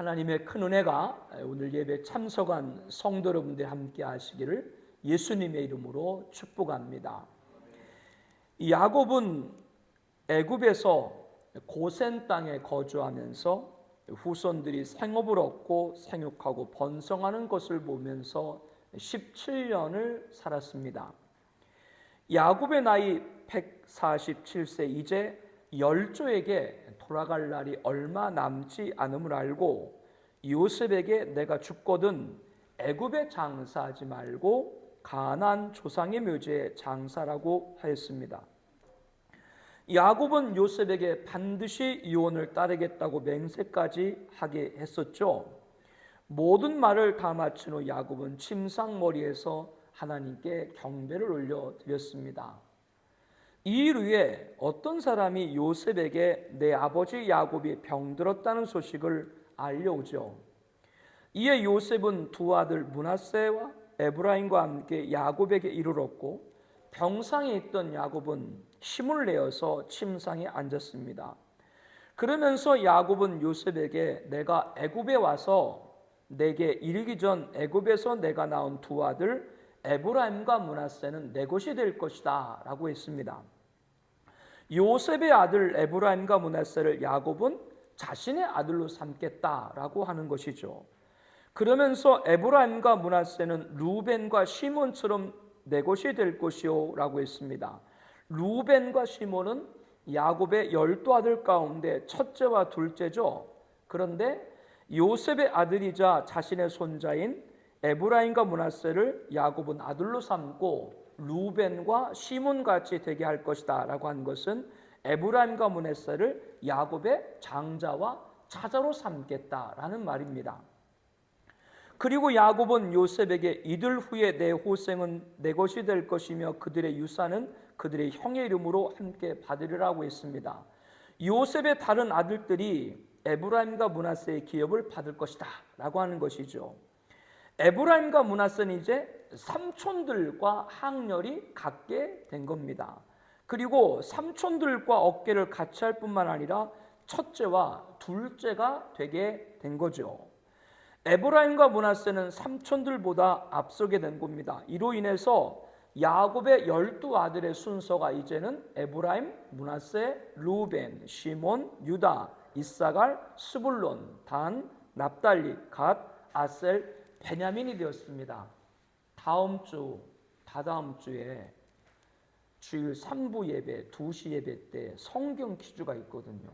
하나님의 큰 은혜가 오늘 예배 참석한 성도 여러분들 함께 하시기를 예수님의 이름으로 축복합니다. 야곱은 애굽에서 고센 땅에 거주하면서 후손들이 생업을 얻고 생육하고 번성하는 것을 보면서 17년을 살았습니다. 야곱의 나이 147세, 이제 열조에게 돌아갈 날이 얼마 남지 않음을 알고 요셉에게 내가 죽거든 애굽에 장사하지 말고 가나안 조상의 묘지에 장사라고 하였습니다. 야곱은 요셉에게 반드시 유언을 따르겠다고 맹세까지 하게 했었죠. 모든 말을 다 마친 후 야곱은 침상머리에서 하나님께 경배를 올려드렸습니다. 이 일 후에 어떤 사람이 요셉에게 내 아버지 야곱이 병들었다는 소식을 알려오죠. 이에 요셉은 두 아들 므낫세와 에브라임과 함께 야곱에게 이르렀고 병상에 있던 야곱은 힘을 내어서 침상에 앉았습니다. 그러면서 야곱은 요셉에게 내가 애굽에 와서 내게 이르기 전 애굽에서 내가 낳은 두 아들 에브라임과 므낫세는 내 것이 될 것이다 라고 했습니다. 요셉의 아들 에브라임과 므낫세를 야곱은 자신의 아들로 삼겠다라고 하는 것이죠. 그러면서 에브라임과 므낫세는 루벤과 시몬처럼 내 것이 될 것이요 라고 했습니다. 루벤과 시몬은 야곱의 12아들 가운데 첫째와 둘째죠. 그런데 요셉의 아들이자 자신의 손자인 에브라임과 므낫세를 야곱은 아들로 삼고 루벤과 시몬같이 되게 할 것이다 라고 한 것은 에브라임과 므낫세를 야곱의 장자와 차자로 삼겠다라는 말입니다. 그리고 야곱은 요셉에게 이들 후에 내 호생은 내 것이 될 것이며 그들의 유산은 그들의 형의 이름으로 함께 받으리라고 했습니다. 요셉의 다른 아들들이 에브라임과 므낫세의 기업을 받을 것이다 라고 하는 것이죠. 에브라임과 므낫세는 이제 삼촌들과 학렬이 같게 된 겁니다. 그리고 삼촌들과 어깨를 같이 할 뿐만 아니라 첫째와 둘째가 되게 된 거죠. 에브라임과 므낫세는 삼촌들보다 앞서게 된 겁니다. 이로 인해서 야곱의 12아들의 순서가 이제는 에브라임, 므낫세, 루벤, 시몬, 유다, 이사갈, 스불론, 단, 납달리, 갓, 아셀, 베냐민이 되었습니다. 다음 주, 다다음 주에 주일 3부 예배, 2시 예배 때 성경 퀴즈가 있거든요.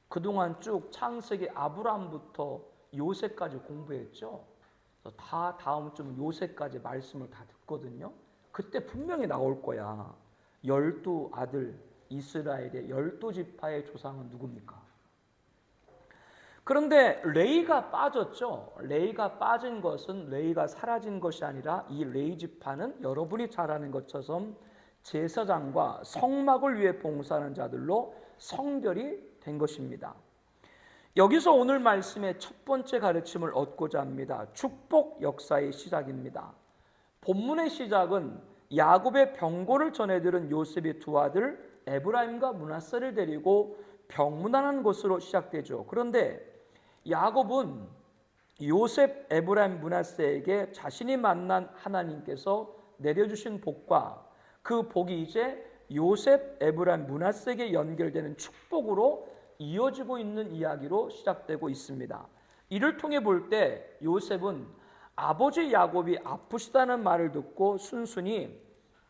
그동안 쭉 창세기 아브라함부터 요셉까지 공부했죠. 그래서 다 다음 주 요셉까지 말씀을 다 듣거든요. 그때 분명히 나올 거야. 12아들 이스라엘의 12지파의 조상은 누굽니까? 그런데 레이가 빠졌죠. 레이가 빠진 것은 레이가 사라진 것이 아니라 이 레이 지파는 여러분이 잘 아는 것처럼 제사장과 성막을 위해 봉사하는 자들로 성별이 된 것입니다. 여기서 오늘 말씀의 첫 번째 가르침을 얻고자 합니다. 축복 역사의 시작입니다. 본문의 시작은 야곱의 병고를 전해들은 요셉의 두 아들 에브라임과 므낫세를 데리고 병문안한 곳으로 시작되죠. 그런데 야곱은 요셉, 에브라임, 므낫세에게 자신이 만난 하나님께서 내려주신 복과 그 복이 이제 요셉, 에브라임, 므낫세에게 연결되는 축복으로 이어지고 있는 이야기로 시작되고 있습니다. 이를 통해 볼 때 요셉은 아버지 야곱이 아프시다는 말을 듣고 순순히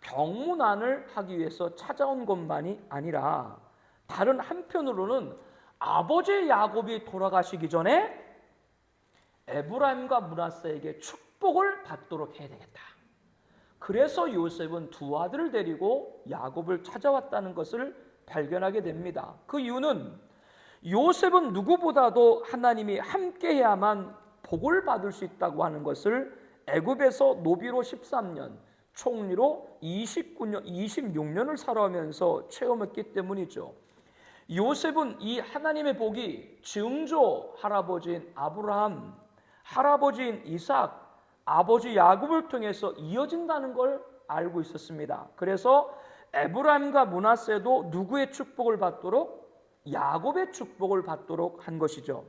병문안을 하기 위해서 찾아온 것만이 아니라 다른 한편으로는 아버지 야곱이 돌아가시기 전에 에브라임과 므낫세에게 축복을 받도록 해야 되겠다. 그래서 요셉은 두 아들을 데리고 야곱을 찾아왔다는 것을 발견하게 됩니다. 그 이유는 요셉은 누구보다도 하나님이 함께해야만 복을 받을 수 있다고 하는 것을 애굽에서 노비로 13년, 총리로 26년을 살아오면서 체험했기 때문이죠. 요셉은 이 하나님의 복이 증조 할아버지인 아브라함, 할아버지인 이삭, 아버지 야곱을 통해서 이어진다는 걸 알고 있었습니다. 그래서 에브라임과 므낫세도 누구의 축복을 받도록? 야곱의 축복을 받도록 한 것이죠.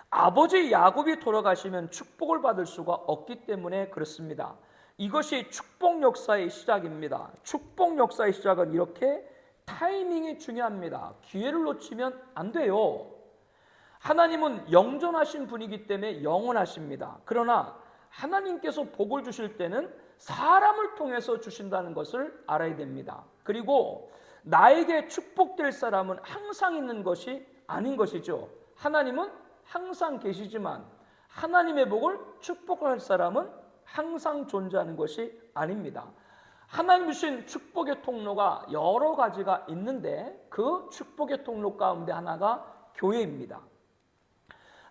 아버지 야곱이 돌아가시면 축복을 받을 수가 없기 때문에 그렇습니다. 이것이 축복 역사의 시작입니다. 축복 역사의 시작은 이렇게 타이밍이 중요합니다. 기회를 놓치면 안 돼요. 하나님은 영존하신 분이기 때문에 영원하십니다. 그러나 하나님께서 복을 주실 때는 사람을 통해서 주신다는 것을 알아야 됩니다. 그리고 나에게 축복될 사람은 항상 있는 것이 아닌 것이죠. 하나님은 항상 계시지만 하나님의 복을 축복할 사람은 항상 존재하는 것이 아닙니다. 하나님 주신 축복의 통로가 여러 가지가 있는데 그 축복의 통로 가운데 하나가 교회입니다.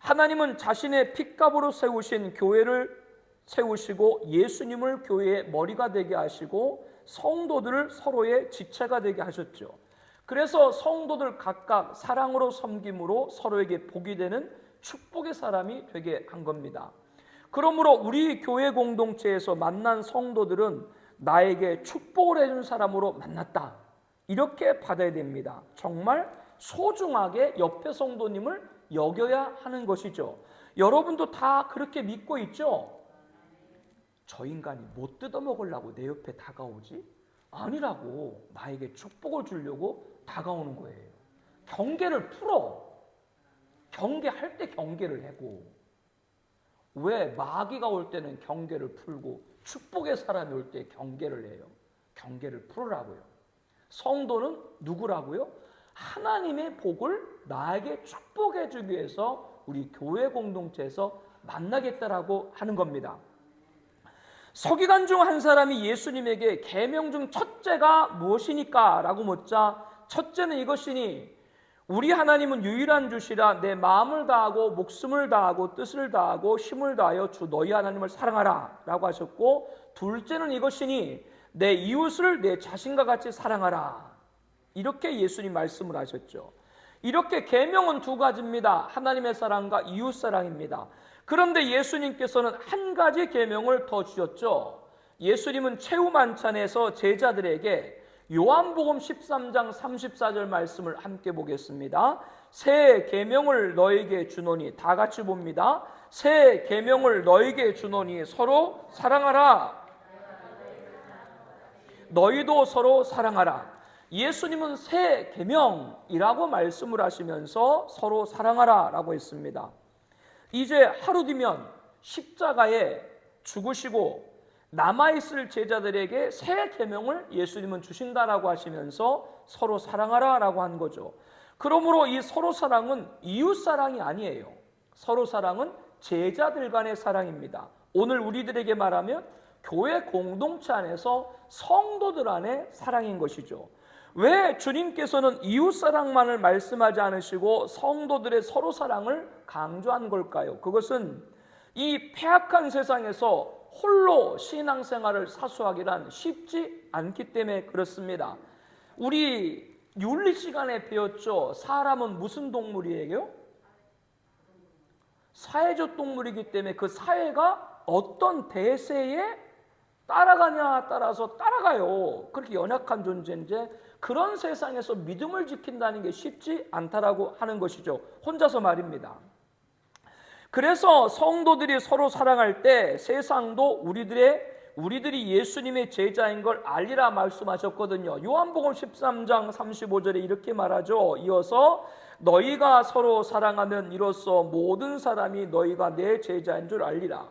하나님은 자신의 핏값으로 세우신 교회를 세우시고 예수님을 교회의 머리가 되게 하시고 성도들을 서로의 지체가 되게 하셨죠. 그래서 성도들 각각 사랑으로 섬김으로 서로에게 복이 되는 축복의 사람이 되게 한 겁니다. 그러므로 우리 교회 공동체에서 만난 성도들은 나에게 축복을 해준 사람으로 만났다, 이렇게 받아야 됩니다. 정말 소중하게 옆에 성도님을 여겨야 하는 것이죠. 여러분도 다 그렇게 믿고 있죠? 저 인간이 못 뜯어먹으려고 내 옆에 다가오지? 아니라고, 나에게 축복을 주려고 다가오는 거예요. 경계를 풀어. 경계할 때 경계를 하고, 왜 마귀가 올 때는 경계를 풀고 축복의 사람이 올 때 경계를 해요? 경계를 풀으라고요. 성도는 누구라고요? 하나님의 복을 나에게 축복해 주기 위해서 우리 교회 공동체에서 만나겠다라고 하는 겁니다. 서기관 중 한 사람이 예수님에게 계명 중 첫째가 무엇이니까? 라고 묻자 첫째는 이것이니 우리 하나님은 유일한 주시라 내 마음을 다하고 목숨을 다하고 뜻을 다하고 힘을 다하여 주 너희 하나님을 사랑하라 라고 하셨고, 둘째는 이것이니 내 이웃을 내 자신과 같이 사랑하라, 이렇게 예수님 말씀을 하셨죠. 이렇게 계명은 두 가지입니다. 하나님의 사랑과 이웃 사랑입니다. 그런데 예수님께서는 한 가지 계명을 더 주셨죠. 예수님은 최후 만찬에서 제자들에게 요한복음 13장 34절 말씀을 함께 보겠습니다. 새 계명을 너에게 주노니, 다 같이 봅니다. 새 계명을 너에게 주노니 서로 사랑하라. 너희도 서로 사랑하라. 예수님은 새 계명이라고 말씀을 하시면서 서로 사랑하라 라고 했습니다. 이제 하루 뒤면 십자가에 죽으시고 남아있을 제자들에게 새 계명을 예수님은 주신다라고 하시면서 서로 사랑하라 라고 한 거죠. 그러므로 이 서로 사랑은 이웃 사랑이 아니에요. 서로 사랑은 제자들 간의 사랑입니다. 오늘 우리들에게 말하면 교회 공동체 안에서 성도들 안의 사랑인 것이죠. 왜 주님께서는 이웃 사랑만을 말씀하지 않으시고 성도들의 서로 사랑을 강조한 걸까요? 그것은 이 패악한 세상에서 홀로 신앙생활을 사수하기란 쉽지 않기 때문에 그렇습니다. 우리 윤리 시간에 배웠죠. 사람은 무슨 동물이에요? 사회적 동물이기 때문에 그 사회가 어떤 대세에 따라가냐 따라서 따라가요. 그렇게 연약한 존재인데 그런 세상에서 믿음을 지킨다는 게 쉽지 않다라고 하는 것이죠. 혼자서 말입니다. 그래서 성도들이 서로 사랑할 때 세상도 우리들이 예수님의 제자인 걸 알리라 말씀하셨거든요. 요한복음 13장 35절에 이렇게 말하죠. 이어서 너희가 서로 사랑하면 이로써 모든 사람이 너희가 내 제자인 줄 알리라.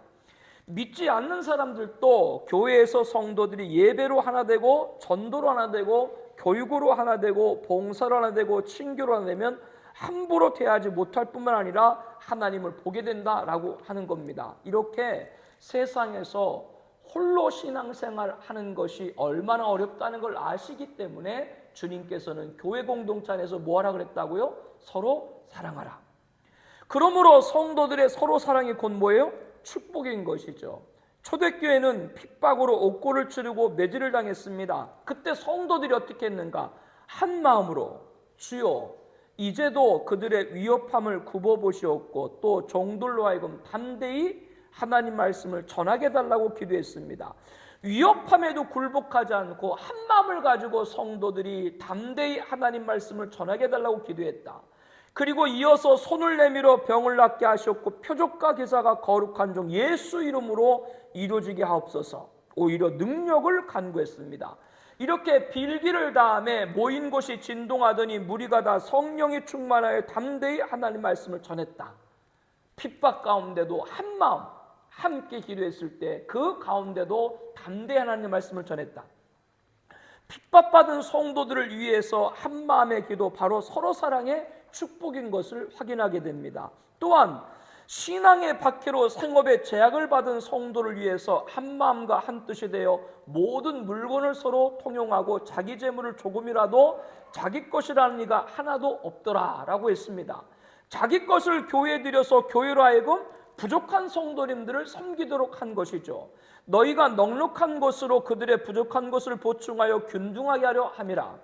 믿지 않는 사람들도 교회에서 성도들이 예배로 하나 되고 전도로 하나 되고 교육으로 하나 되고 봉사로 하나 되고 친교로 하나 되면 함부로 대하지 못할 뿐만 아니라 하나님을 보게 된다라고 하는 겁니다. 이렇게 세상에서 홀로 신앙생활 하는 것이 얼마나 어렵다는 걸 아시기 때문에 주님께서는 교회 공동체 안에서 뭐하라 그랬다고요? 서로 사랑하라. 그러므로 성도들의 서로 사랑이 곧 뭐예요? 축복인 것이죠. 초대교회는 핍박으로 옥고를 치르고 매질을 당했습니다. 그때 성도들이 어떻게 했는가? 한 마음으로 주여 이제도 그들의 위협함을 굽어보시옵고 또 종들로 하여금 담대히 하나님 말씀을 전하게 해달라고 기도했습니다. 위협함에도 굴복하지 않고 한 마음을 가지고 성도들이 담대히 하나님 말씀을 전하게 해달라고 기도했다. 그리고 이어서 손을 내밀어 병을 낫게 하셨고 표적과 기사가 거룩한 종 예수 이름으로 이루어지게 하옵소서. 오히려 능력을 간구했습니다. 이렇게 빌기를 다음에 모인 곳이 진동하더니 무리가 다 성령이 충만하여 담대히 하나님 말씀을 전했다. 핍박 가운데도 한마음 함께 기도했을 때 그 가운데도 담대히 하나님 말씀을 전했다. 핍박받은 성도들을 위해서 한마음의 기도, 바로 서로 사랑의 축복인 것을 확인하게 됩니다. 또한 신앙의 박해로 생업에 제약을 받은 성도를 위해서 한마음과 한뜻이 되어 모든 물건을 서로 통용하고 자기 재물을 조금이라도 자기 것이라는 이가 하나도 없더라 라고 했습니다. 자기 것을 교회에 드려서 교회로 하여금 부족한 성도님들을 섬기도록 한 것이죠. 너희가 넉넉한 것으로 그들의 부족한 것을 보충하여 균등하게 하려 함이라.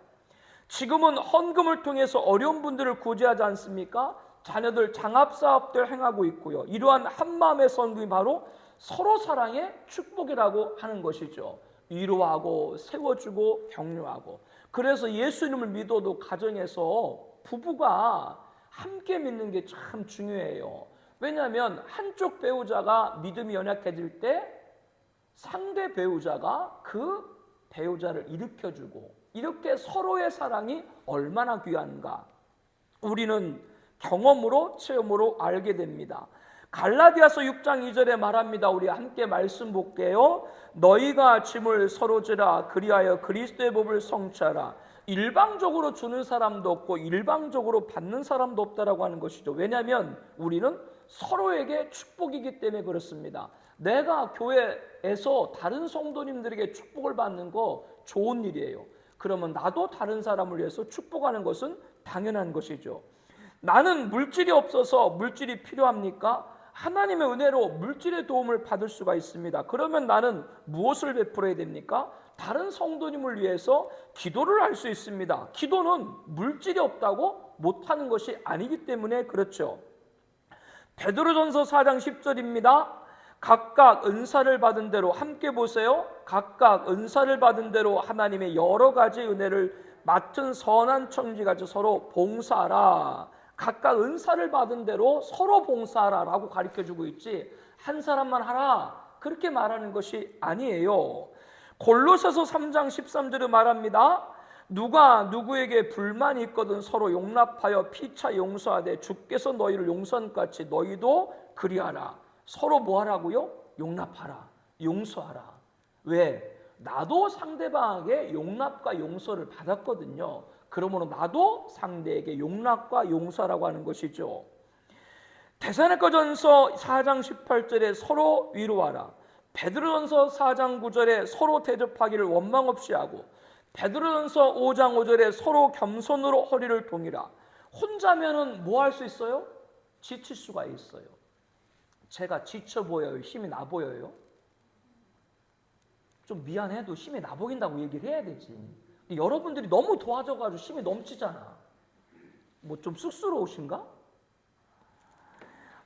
지금은 헌금을 통해서 어려운 분들을 구제하지 않습니까? 자녀들 장합사업들 행하고 있고요. 이러한 한마음의 선금이 바로 서로 사랑의 축복이라고 하는 것이죠. 위로하고 세워주고 격려하고. 그래서 예수님을 믿어도 가정에서 부부가 함께 믿는 게 참 중요해요. 왜냐하면 한쪽 배우자가 믿음이 연약해질 때 상대 배우자가 그 배우자를 일으켜주고, 이렇게 서로의 사랑이 얼마나 귀한가 우리는 경험으로 체험으로 알게 됩니다. 갈라디아서 6장 2절에 말합니다. 우리 함께 말씀 볼게요. 너희가 짐을 서로 지라 그리하여 그리스도의 법을 성취하라. 일방적으로 주는 사람도 없고 일방적으로 받는 사람도 없다라고 하는 것이죠. 왜냐하면 우리는 서로에게 축복이기 때문에 그렇습니다. 내가 교회에서 다른 성도님들에게 축복을 받는 거 좋은 일이에요. 그러면 나도 다른 사람을 위해서 축복하는 것은 당연한 것이죠. 나는 물질이 없어서 물질이 필요합니까? 하나님의 은혜로 물질의 도움을 받을 수가 있습니다. 그러면 나는 무엇을 베풀어야 됩니까? 다른 성도님을 위해서 기도를 할 수 있습니다. 기도는 물질이 없다고 못하는 것이 아니기 때문에 그렇죠. 베드로전서 4장 10절입니다. 각각 은사를 받은 대로, 함께 보세요. 각각 은사를 받은 대로 하나님의 여러 가지 은혜를 맡은 선한 청지같이 서로 봉사하라. 각각 은사를 받은 대로 서로 봉사하라 라고 가르쳐주고 있지, 한 사람만 하라 그렇게 말하는 것이 아니에요. 골로새서 3장 13절에 말합니다. 누가 누구에게 불만이 있거든 서로 용납하여 피차 용서하되 주께서 너희를 용서한 같이 너희도 그리하라. 서로 뭐 하라고요? 용납하라, 용서하라. 왜? 나도 상대방에게 용납과 용서를 받았거든요. 그러므로 나도 상대에게 용납과 용서라고 하는 것이죠. 데살로니가전서 4장 18절에 서로 위로하라. 베드로전서 4장 9절에 서로 대접하기를 원망 없이 하고, 베드로전서 5장 5절에 서로 겸손으로 허리를 동이라. 혼자면은 뭐 할 수 있어요? 지칠 수가 있어요. 제가 지쳐 보여요? 힘이 나 보여요? 좀 미안해도 힘이 나 보인다고 얘기를 해야 되지. 여러분들이 너무 도와줘가지고 힘이 넘치잖아. 뭐 좀 쑥스러우신가?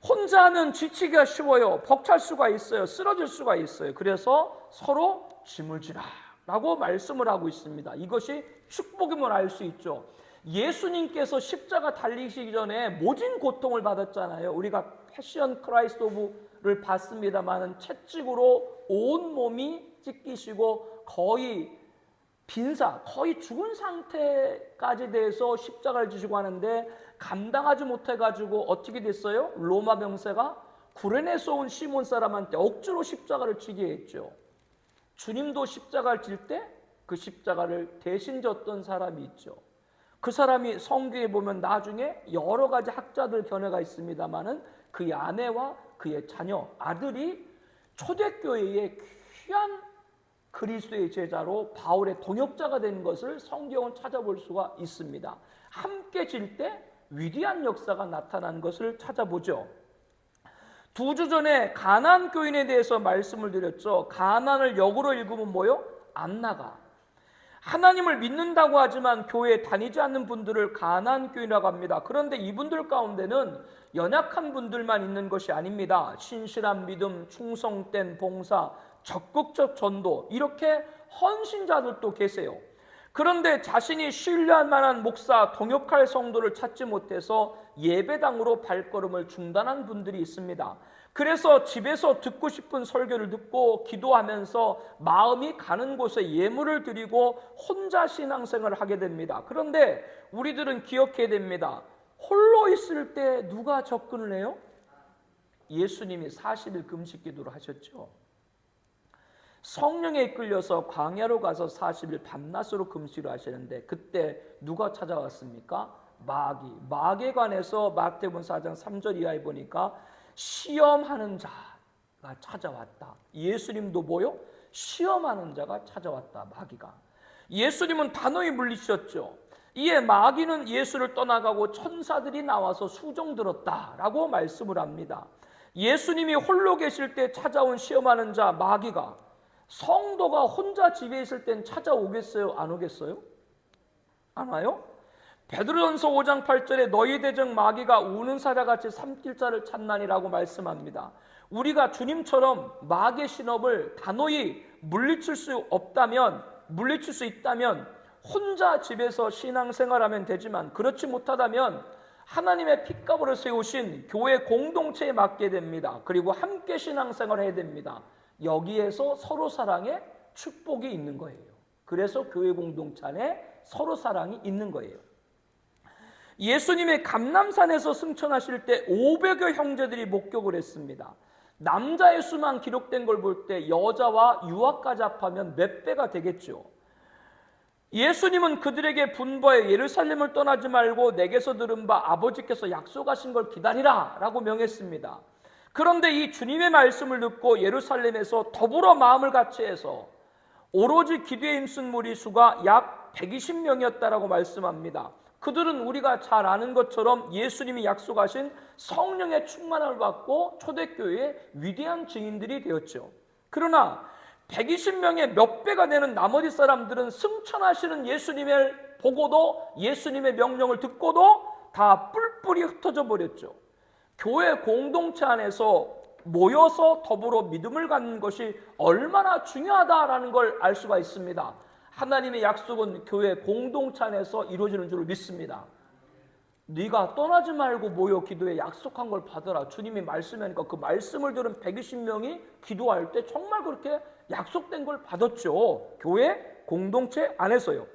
혼자 하면 지치기가 쉬워요. 벅찰 수가 있어요. 쓰러질 수가 있어요. 그래서 서로 짐을 지라 라고 말씀을 하고 있습니다. 이것이 축복임을 알 수 있죠. 예수님께서 십자가 달리시기 전에 모진 고통을 받았잖아요. 우리가 패션 크라이스트 오브를 봤습니다만 채찍으로 온 몸이 찢기시고 거의 빈사, 거의 죽은 상태까지 돼서 십자가를 지시고 하는데 감당하지 못해가지고 어떻게 됐어요? 로마 병사가 구레네에서 온 시몬 사람한테 억지로 십자가를 지게 했죠. 주님도 십자가를 질 때 그 십자가를 대신 졌던 사람이 있죠. 그 사람이 성경에 보면 나중에 여러 가지 학자들 견해가 있습니다만은 그의 아내와 그의 자녀, 아들이 초대교회의 귀한 그리스도의 제자로 바울의 동역자가 된 것을 성경을 찾아볼 수가 있습니다. 함께 질 때 위대한 역사가 나타난 것을 찾아보죠. 2주 전에 가나안 교인에 대해서 말씀을 드렸죠. 가나안을 역으로 읽으면 뭐요? 안 나가. 하나님을 믿는다고 하지만 교회에 다니지 않는 분들을 가나안 교인이라고 합니다. 그런데 이분들 가운데는 연약한 분들만 있는 것이 아닙니다. 신실한 믿음, 충성된 봉사, 적극적 전도, 이렇게 헌신자들도 계세요. 그런데 자신이 신뢰할 만한 목사, 동역할 성도를 찾지 못해서 예배당으로 발걸음을 중단한 분들이 있습니다. 그래서 집에서 듣고 싶은 설교를 듣고 기도하면서 마음이 가는 곳에 예물을 드리고 혼자 신앙생활을 하게 됩니다. 그런데 우리들은 기억해야 됩니다. 홀로 있을 때 누가 접근을 해요? 예수님이 40일 금식 기도를 하셨죠. 성령에 이끌려서 광야로 가서 40일 밤낮으로 금식을 하시는데 그때 누가 찾아왔습니까? 마귀에 관해서 마태복음 4장 3절 이하에 보니까 시험하는 자가 찾아왔다. 예수님도 뭐요? 시험하는 자가 찾아왔다. 마귀가. 예수님은 단호히 물리셨죠. 이에 마귀는 예수를 떠나가고 천사들이 나와서 수종들었다라고 말씀을 합니다. 예수님이 홀로 계실 때 찾아온 시험하는 자 마귀가 성도가 혼자 집에 있을 땐 찾아오겠어요? 안 오겠어요? 안 와요? 베드로전서 5장 8절에 너희 대적 마귀가 우는 사자같이 삼킬 자를 찾나니라고 말씀합니다. 우리가 주님처럼 마귀의 신업을 단호히 물리칠 수 있다면 혼자 집에서 신앙생활하면 되지만 그렇지 못하다면 하나님의 핏값으로 세우신 교회 공동체에 맡게 됩니다. 그리고 함께 신앙생활해야 됩니다. 여기에서 서로 사랑의 축복이 있는 거예요. 그래서 교회 공동체 안에 서로 사랑이 있는 거예요. 예수님의 감람산에서 승천하실 때 500여 형제들이 목격을 했습니다. 남자의 수만 기록된 걸 볼 때 여자와 유아까지 합하면 몇 배가 되겠죠. 예수님은 그들에게 분부하여 예루살렘을 떠나지 말고 내게서 들은 바 아버지께서 약속하신 걸 기다리라 라고 명했습니다. 그런데 이 주님의 말씀을 듣고 예루살렘에서 더불어 마음을 같이해서 오로지 기도에 힘쓴 무리 수가 약 120명이었다라고 말씀합니다. 그들은 우리가 잘 아는 것처럼 예수님이 약속하신 성령의 충만함을 받고 초대교회의 위대한 증인들이 되었죠. 그러나 120명의 몇 배가 되는 나머지 사람들은 승천하시는 예수님을 보고도 예수님의 명령을 듣고도 다 뿔뿔이 흩어져 버렸죠. 교회 공동체 안에서 모여서 더불어 믿음을 갖는 것이 얼마나 중요하다라는 걸 알 수가 있습니다. 하나님의 약속은 교회 공동체 안에서 이루어지는 줄 믿습니다. 네가 떠나지 말고 모여 기도에 약속한 걸 받아라. 주님이 말씀하니까 그 말씀을 들은 120명이 기도할 때 정말 그렇게 약속된 걸 받았죠. 교회 공동체 안에서요.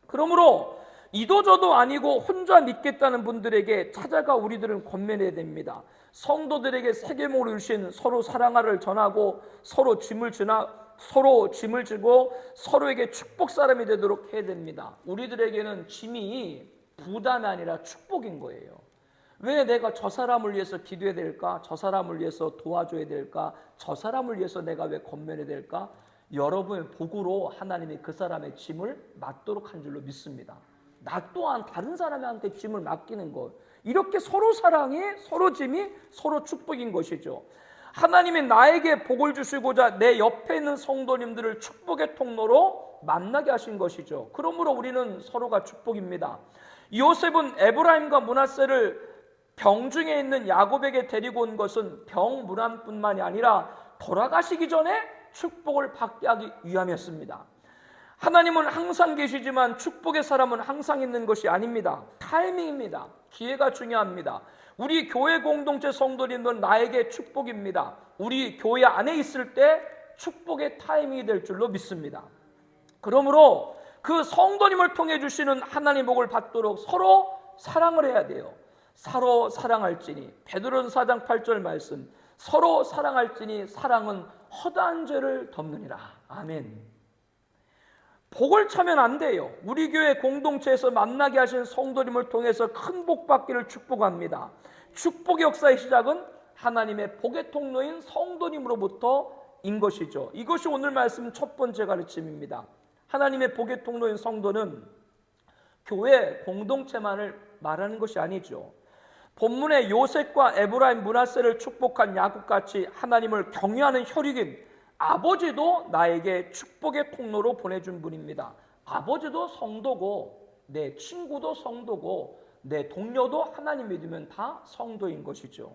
그러므로 이도저도 아니고 혼자 믿겠다는 분들에게 찾아가 우리들은 권면해야 됩니다. 성도들에게 세계모를 주신 서로 사랑하를 전하고 서로 짐을 지고 서로에게 축복 사람이 되도록 해야 됩니다. 우리들에게는 짐이 부담이 아니라 축복인 거예요. 왜 내가 저 사람을 위해서 기도해야 될까? 저 사람을 위해서 도와줘야 될까? 저 사람을 위해서 내가 왜 권면해야 될까? 여러분의 복으로 하나님이 그 사람의 짐을 맡도록 한 줄로 믿습니다. 나 또한 다른 사람한테 짐을 맡기는 것, 이렇게 서로 사랑이, 서로 짐이, 서로 축복인 것이죠. 하나님이 나에게 복을 주시고자 내 옆에 있는 성도님들을 축복의 통로로 만나게 하신 것이죠. 그러므로 우리는 서로가 축복입니다. 요셉은 에브라임과 므낫세를 병중에 있는 야곱에게 데리고 온 것은 병문안뿐만이 아니라 돌아가시기 전에 축복을 받게 하기 위함이었습니다. 하나님은 항상 계시지만 축복의 사람은 항상 있는 것이 아닙니다. 타이밍입니다. 기회가 중요합니다. 우리 교회 공동체 성도님은 나에게 축복입니다. 우리 교회 안에 있을 때 축복의 타이밍이 될 줄로 믿습니다. 그러므로 그 성도님을 통해 주시는 하나님 복을 받도록 서로 사랑을 해야 돼요. 서로 사랑할지니, 베드로전서 4장 8절 말씀, 서로 사랑할지니 사랑은 허다한 죄를 덮느니라. 아멘. 복을 차면 안 돼요. 우리 교회 공동체에서 만나게 하신 성도님을 통해서 큰 복 받기를 축복합니다. 축복의 역사의 시작은 하나님의 복의 통로인 성도님으로부터인 것이죠. 이것이 오늘 말씀 첫 번째 가르침입니다. 하나님의 복의 통로인 성도는 교회 공동체만을 말하는 것이 아니죠. 본문의 요셉과 에브라임 므낫세를 축복한 야곱같이 하나님을 경외하는 혈육인 아버지도 나에게 축복의 통로로 보내준 분입니다. 아버지도 성도고 내 친구도 성도고 내 동료도 하나님 믿으면 다 성도인 것이죠.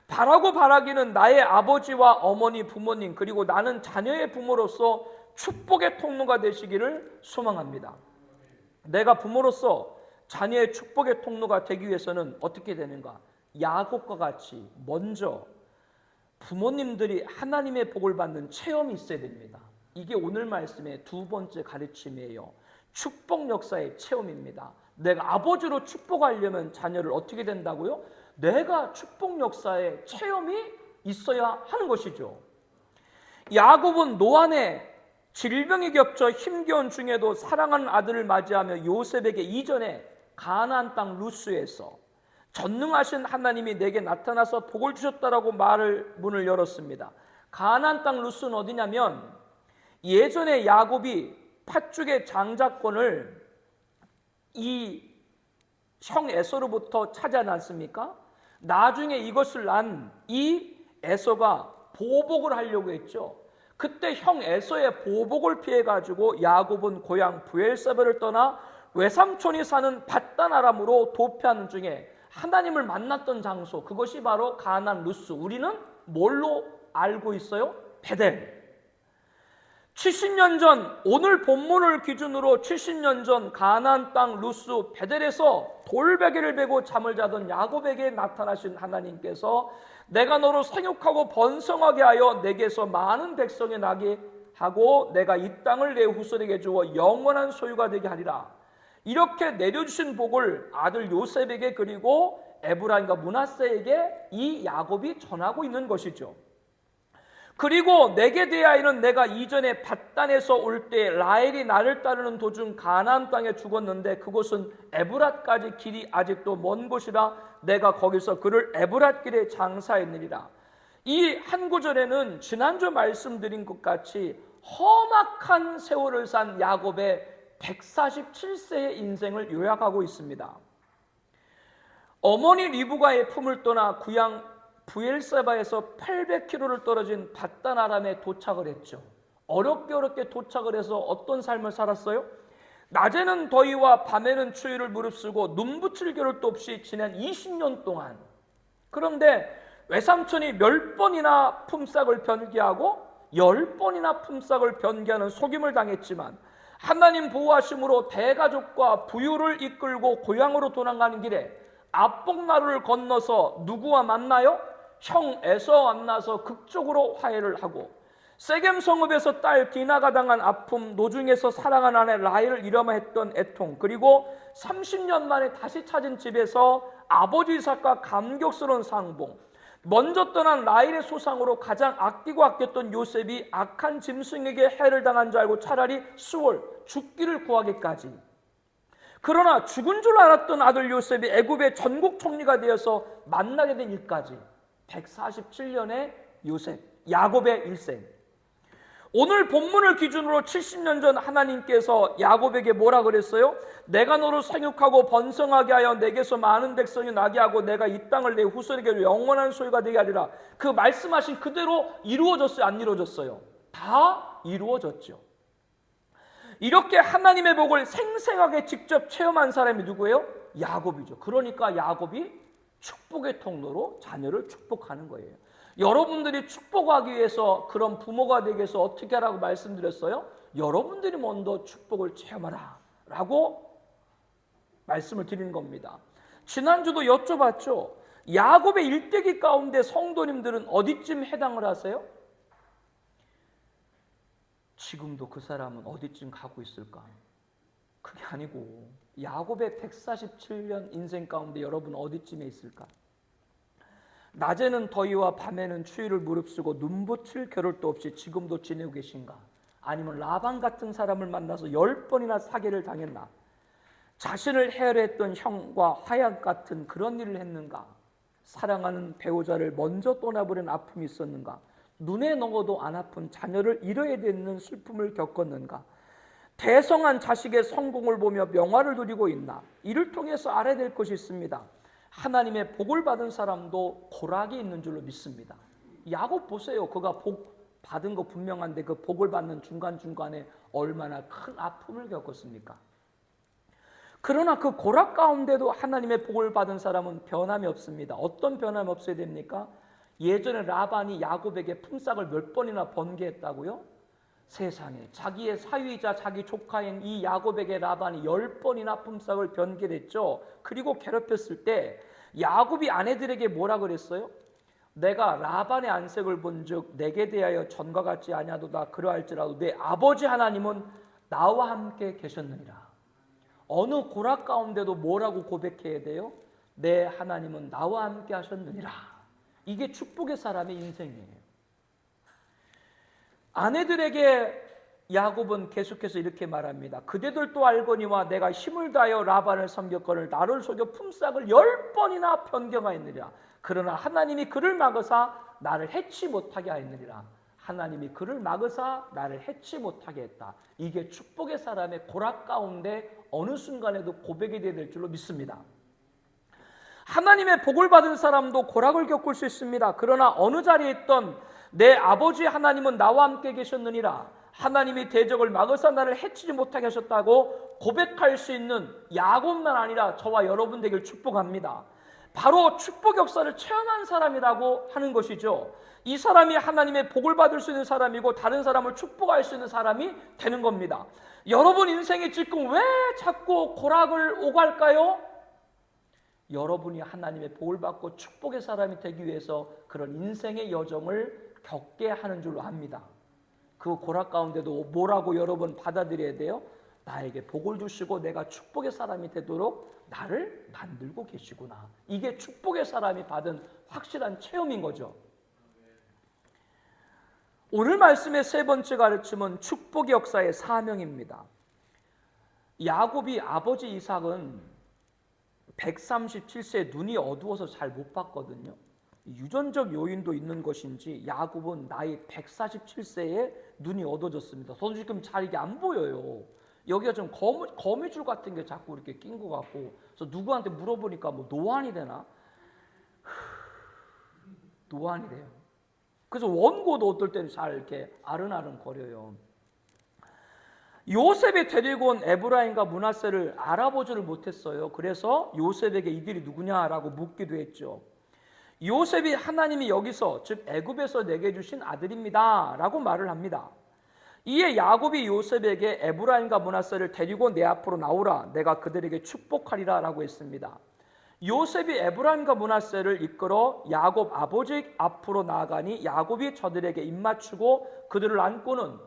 바라고 바라기는 나의 아버지와 어머니, 부모님, 그리고 나는 자녀의 부모로서 축복의 통로가 되시기를 소망합니다. 내가 부모로서 자녀의 축복의 통로가 되기 위해서는 어떻게 되는가? 야곱과 같이 먼저 부모님들이 하나님의 복을 받는 체험이 있어야 됩니다. 이게 오늘 말씀의 두 번째 가르침이에요. 축복 역사의 체험입니다. 내가 아버지로 축복하려면 자녀를 어떻게 된다고요? 내가 축복 역사의 체험이 있어야 하는 것이죠. 야곱은 노안에 질병이 겹쳐 힘겨운 중에도 사랑하는 아들을 맞이하며 요셉에게 이전에 가나안 땅 루스에서 전능하신 하나님이 내게 나타나서 복을 주셨다라고 문을 열었습니다. 가나안 땅 루스는 어디냐면 예전에 야곱이 팥죽의 장자권을 이 형 에서로부터 차지하지 않습니까? 나중에 이것을 난 이 에서가 보복을 하려고 했죠. 그때 형 에서의 보복을 피해가지고 야곱은 고향 브엘세바를 떠나 외삼촌이 사는 밧단 아람으로 도피하는 중에 하나님을 만났던 장소, 그것이 바로 가나안 루스. 우리는 뭘로 알고 있어요? 베델. 70년 전, 오늘 본문을 기준으로 70년 전 가나안 땅 루스 베델에서 돌베개를 베고 잠을 자던 야곱에게 나타나신 하나님께서 내가 너로 생육하고 번성하게 하여 내게서 많은 백성이 나게 하고 내가 이 땅을 내 후손에게 주어 영원한 소유가 되게 하리라. 이렇게 내려주신 복을 아들 요셉에게 그리고 에브라임과 므낫세에게 이 야곱이 전하고 있는 것이죠. 그리고 내게 대하여는 내가 이전에 밧단에서 올 때 라헬이 나를 따르는 도중 가나안 땅에 죽었는데 그곳은 에브랏까지 길이 아직도 먼 곳이라 내가 거기서 그를 에브랏길에 장사했느니라. 이 한 구절에는 지난주 말씀드린 것 같이 험악한 세월을 산 야곱의 147세의 인생을 요약하고 있습니다. 어머니 리브가의 품을 떠나 구양 브엘세바에서 800km를 떨어진 밧단 아람에 도착을 했죠. 어렵게 도착을 해서 어떤 삶을 살았어요? 낮에는 더위와 밤에는 추위를 무릅쓰고 눈 붙일 겨를도 없이 지난 20년 동안. 그런데 외삼촌이 몇 번이나 품삯을 변기하고 10번이나 품삯을 변기하는 속임을 당했지만 하나님 보호하심으로 대가족과 부유를 이끌고 고향으로 도망가는 길에 압복나루를 건너서 누구와 만나요? 형 에서 만나서 극적으로 화해를 하고 세겜 성읍에서 딸 디나가 당한 아픔, 노중에서 사랑한 아내 라헬을 잃어만 했던 애통, 그리고 30년 만에 다시 찾은 집에서 아버지 이삭과 감격스러운 상봉, 먼저 떠난 라헬의 소상으로 가장 아끼고 아꼈던 요셉이 악한 짐승에게 해를 당한 줄 알고 차라리 수월, 죽기를 구하기까지. 그러나 죽은 줄 알았던 아들 요셉이 애굽의 전국 총리가 되어서 만나게 된 일까지 147년의 요셉, 야곱의 일생. 오늘 본문을 기준으로 70년 전 하나님께서 야곱에게 뭐라 그랬어요? 내가 너로 생육하고 번성하게 하여 내게서 많은 백성이 나게 하고 내가 이 땅을 내 후손에게 영원한 소유가 되게 하리라. 그 말씀하신 그대로 이루어졌어요? 안 이루어졌어요? 다 이루어졌죠. 이렇게 하나님의 복을 생생하게 직접 체험한 사람이 누구예요? 야곱이죠. 그러니까 야곱이 축복의 통로로 자녀를 축복하는 거예요. 여러분들이 축복하기 위해서 그런 부모가 되기 위해서 어떻게 하라고 말씀드렸어요? 여러분들이 먼저 축복을 체험하라 라고 말씀을 드리는 겁니다. 지난주도 여쭤봤죠. 야곱의 일대기 가운데 성도님들은 어디쯤 해당을 하세요? 지금도 그 사람은 어디쯤 가고 있을까? 그게 아니고 야곱의 147년 인생 가운데 여러분 어디쯤에 있을까? 낮에는 더위와 밤에는 추위를 무릅쓰고 눈붙일 겨를도 없이 지금도 지내고 계신가? 아니면 라반 같은 사람을 만나서 10번이나 사기를 당했나? 자신을 해열했던 형과 화약 같은 그런 일을 했는가? 사랑하는 배우자를 먼저 떠나버린 아픔이 있었는가? 눈에 넣어도 안 아픈 자녀를 잃어야 되는 슬픔을 겪었는가? 대성한 자식의 성공을 보며 명화를 누리고 있나? 이를 통해서 알아야 될 것이 있습니다. 하나님의 복을 받은 사람도 고락이 있는 줄로 믿습니다. 야곱 보세요. 그가 복 받은 거 분명한데 그 복을 받는 중간중간에 얼마나 큰 아픔을 겪었습니까? 그러나 그 고락 가운데도 하나님의 복을 받은 사람은 변함이 없습니다. 어떤 변함이 없어야 됩니까? 예전에 라반이 야곱에게 품삯을 몇 번이나 번개했다고요? 세상에 자기의 사위이자 자기 조카인 이 야곱에게 라반이 10번이나 품삯을 변개했죠. 그리고 괴롭혔을 때 야곱이 아내들에게 뭐라 그랬어요? 내가 라반의 안색을 본즉 내게 대하여 전과 같지 아니하도다. 그러할지라도 내 아버지 하나님은 나와 함께 계셨느니라. 어느 고락 가운데도 뭐라고 고백해야 돼요? 내 하나님은 나와 함께 하셨느니라. 이게 축복의 사람의 인생이에요. 아내들에게 야곱은 계속해서 이렇게 말합니다. 그대들도 알거니와 내가 힘을 다하여 라반을 섬겼거늘 나를 속여 품삯을 10번이나 변경하였느니라. 그러나 하나님이 그를 막으사 나를 해치 못하게 하였느니라. 하나님이 그를 막으사 나를 해치 못하게 했다. 이게 축복의 사람의 고락 가운데 어느 순간에도 고백이 되어야 될 줄로 믿습니다. 하나님의 복을 받은 사람도 고락을 겪을 수 있습니다. 그러나 어느 자리에 있던 내 아버지 하나님은 나와 함께 계셨느니라. 하나님이 대적을 막으사 나를 해치지 못하게 하셨다고 고백할 수 있는 야곱만 아니라 저와 여러분 되길 축복합니다. 바로 축복 역사를 체험한 사람이라고 하는 것이죠. 이 사람이 하나님의 복을 받을 수 있는 사람이고 다른 사람을 축복할 수 있는 사람이 되는 겁니다. 여러분 인생이 지금 왜 자꾸 고락을 오갈까요? 여러분이 하나님의 복을 받고 축복의 사람이 되기 위해서 그런 인생의 여정을 겪게 하는 줄로 압니다. 그 고락 가운데도 뭐라고 여러분 받아들여야 돼요? 나에게 복을 주시고 내가 축복의 사람이 되도록 나를 만들고 계시구나. 이게 축복의 사람이 받은 확실한 체험인 거죠. 오늘 말씀의 세 번째 가르침은 축복의 역사의 사명입니다. 야곱이 아버지 이삭은 137세에 눈이 어두워서 잘 못 봤거든요. 유전적 요인도 있는 것인지 야곱은 나이 147세에 눈이 어두워졌습니다. 저도 지금 잘 이게 안 보여요. 여기가 좀 거미줄 같은 게 자꾸 이렇게 낀 것 같고, 그래서 누구한테 물어보니까 뭐 노안이 되나? 노안이 돼요. 그래서 원고도 어떨 때는 잘 이렇게 아른아른 거려요. 요셉이 데리고 온 에브라임과 므낫세를 알아보지를 못했어요. 그래서 요셉에게 이들이 누구냐라고 묻기도 했죠. 요셉이 하나님이 여기서 즉 애굽에서 내게 주신 아들입니다 라고 말을 합니다. 이에 야곱이 요셉에게 에브라임과 므낫세를 데리고 내 앞으로 나오라. 내가 그들에게 축복하리라 라고 했습니다. 요셉이 에브라임과 므낫세를 이끌어 야곱 아버지 앞으로 나아가니 야곱이 저들에게 입맞추고 그들을 안고는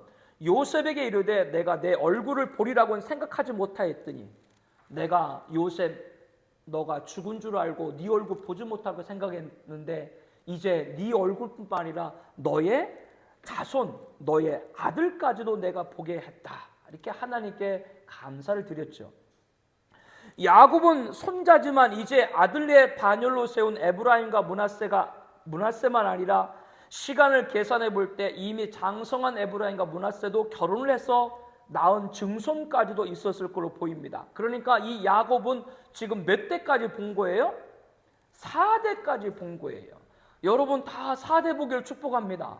요셉에게 이르되 내가 내 얼굴을 보리라고는 생각하지 못하였더니 내가 요셉 너가 죽은 줄 알고 네 얼굴 보지 못하고 생각했는데 이제 네 얼굴뿐만 아니라 너의 자손, 너의 아들까지도 내가 보게 했다. 이렇게 하나님께 감사를 드렸죠. 야곱은 손자지만 이제 아들의 반열로 세운 에브라임과 므낫세만 아니라 시간을 계산해 볼 때 이미 장성한 에브라임과 므낫세도 결혼을 해서 낳은 증손까지도 있었을 걸로 보입니다. 그러니까 이 야곱은 지금 몇 대까지 본 거예요? 4대까지 본 거예요. 여러분 다 4대 보기를 축복합니다.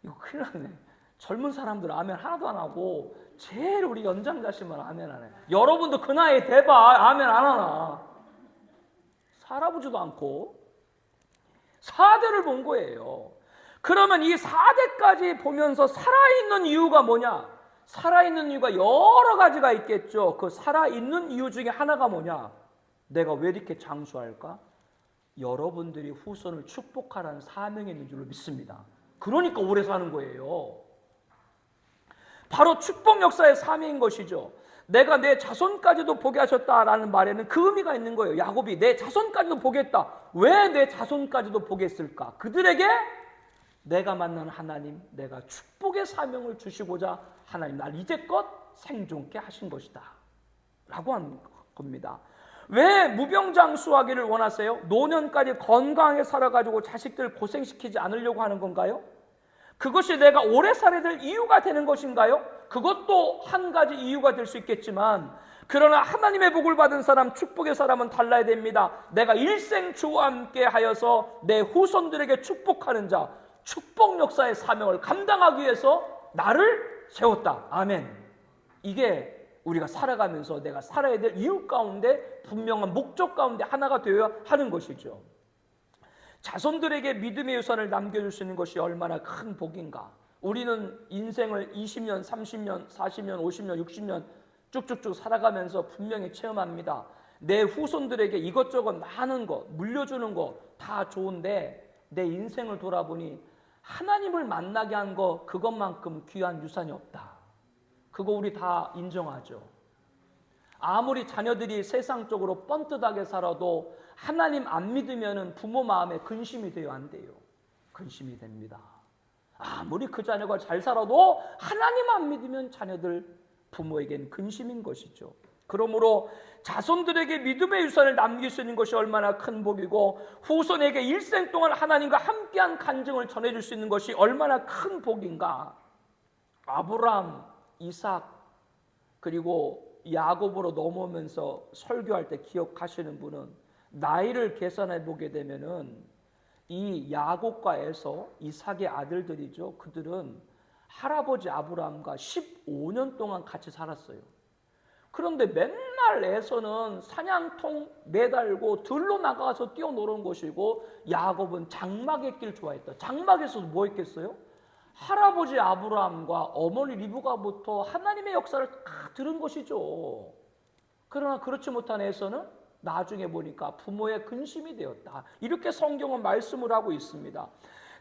이거 큰일 났네. 젊은 사람들 아멘 하나도 안 하고 제일 우리 연장자시면 아멘 안 해. 여러분도 그 나이에 대봐 아멘 안 하나. 살아보지도 않고 4대를 본 거예요. 그러면 이 4대까지 보면서 살아있는 이유가 뭐냐? 살아있는 이유가 여러 가지가 있겠죠. 그 살아있는 이유 중에 하나가 뭐냐? 내가 왜 이렇게 장수할까? 여러분들이 후손을 축복하라는 사명이 있는 줄로 믿습니다. 그러니까 오래 사는 거예요. 바로 축복 역사의 사명인 것이죠. 내가 내 자손까지도 보게 하셨다라는 말에는 그 의미가 있는 거예요. 야곱이 내 자손까지도 보겠다. 왜 내 자손까지도 보겠을까? 그들에게 내가 만난 하나님, 내가 축복의 사명을 주시고자 하나님 날 이제껏 생존케 하신 것이다 라고 한 겁니다. 왜 무병장수하기를 원하세요? 노년까지 건강하게 살아가지고 자식들 고생시키지 않으려고 하는 건가요? 그것이 내가 오래 살아야 될 이유가 되는 것인가요? 그것도 한 가지 이유가 될 수 있겠지만 그러나 하나님의 복을 받은 사람, 축복의 사람은 달라야 됩니다. 내가 일생 주와 함께 하여서 내 후손들에게 축복하는 자, 축복 역사의 사명을 감당하기 위해서 나를 세웠다. 아멘. 이게 우리가 살아가면서 내가 살아야 될 이유 가운데 분명한 목적 가운데 하나가 되어야 하는 것이죠. 자손들에게 믿음의 유산을 남겨줄 수 있는 것이 얼마나 큰 복인가. 우리는 인생을 20년, 30년, 40년, 50년, 60년 쭉쭉쭉 살아가면서 분명히 체험합니다. 내 후손들에게 이것저것 많은 거, 물려주는 거 다 좋은데 내 인생을 돌아보니 하나님을 만나게 한 거 그것만큼 귀한 유산이 없다. 그거 우리 다 인정하죠. 아무리 자녀들이 세상적으로 뻔듯하게 살아도 하나님 안 믿으면 부모 마음에 근심이 돼요, 안 돼요? 근심이 됩니다. 아무리 그 자녀가 잘 살아도 하나님 안 믿으면 자녀들 부모에겐 근심인 것이죠. 그러므로 자손들에게 믿음의 유산을 남길 수 있는 것이 얼마나 큰 복이고 후손에게 일생 동안 하나님과 함께한 간증을 전해줄 수 있는 것이 얼마나 큰 복인가. 아브라함, 이삭 그리고 야곱으로 넘어오면서 설교할 때 기억하시는 분은 나이를 계산해 보게 되면은 이 야곱과 에서 이삭의 아들들이죠. 그들은 할아버지 아브라함과 15년 동안 같이 살았어요. 그런데 맨날 에서는 사냥통 매달고 들로 나가서 뛰어노는 것이고 야곱은 장막의 길 좋아했다. 장막에서도 뭐 했겠어요? 할아버지 아브라함과 어머니 리브가부터 하나님의 역사를 다 들은 것이죠. 그러나 그렇지 못한 에서는 나중에 보니까 부모의 근심이 되었다. 이렇게 성경은 말씀을 하고 있습니다.